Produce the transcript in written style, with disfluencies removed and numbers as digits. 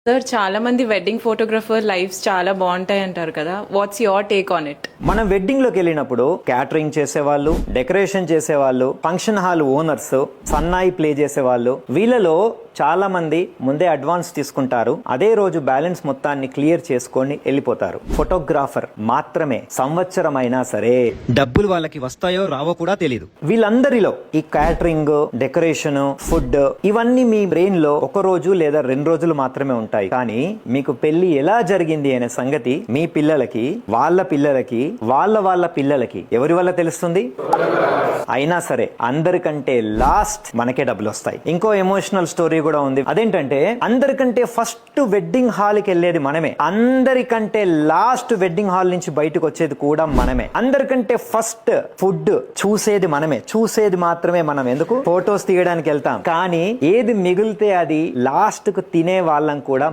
Sir చాలా మంది wedding photographer lifes చాలా బాగుంటాయి అంటారు కదా. What's your take on it? మనం వెడ్డింగ్ లోకి వెళ్ళినప్పుడు క్యాటరింగ్ చేసేవాళ్ళు, డెకరేషన్ చేసేవాళ్ళు, ఫంక్షన్ హాల్ ఓనర్స్, సన్నాయి ప్లే చేసేవాళ్ళు, వీళ్ళలో చాలా మంది ముందే అడ్వాన్స్ తీసుకుంటారు. అదే రోజు బ్యాలెన్స్ మొత్తాన్ని క్లియర్ చేసుకొని వెళ్ళిపోతారు. ఫోటోగ్రాఫర్ మాత్రమే సంవత్సరం అయినా సరే డబ్బులు వాళ్ళకి వస్తాయో రావో కూడా తెలియదు. వీళ్ళందరిలో ఈ క్యాటరింగ్, డెకరేషన్, ఫుడ్ ఇవన్నీ మీ బ్రెయిన్ లో ఒక రోజు లేదా 2 రోజులు మాత్రమే ఉంటాయి. కానీ మీకు పెళ్లి ఎలా జరిగింది అనే సంగతి మీ పిల్లలకి, వాళ్ళ పిల్లలకి, వాళ్ళ పిల్లలకి ఎవరి వల్ల తెలుస్తుంది? అయినా సరే అందరికంటే లాస్ట్ మనకే డబ్బులు వస్తాయి. ఇంకో ఎమోషనల్ స్టోరీ కూడా ఉంది. అదేంటంటే అందరికంటే ఫస్ట్ వెడ్డింగ్ హాల్ కి వెళ్ళేది మనమే, అందరికంటే లాస్ట్ వెడ్డింగ్ హాల్ నుంచి బయటకు వచ్చేది కూడా మనమే, అందరికంటే ఫస్ట్ ఫుడ్ చూసేది మనమే, చూసేది మాత్రమే మనం. ఎందుకు? ఫొటోస్ తీయడానికి వెళ్తాం, కానీ ఏది మిగిలితే అది లాస్ట్ కు తినే వాళ్ళం కూడా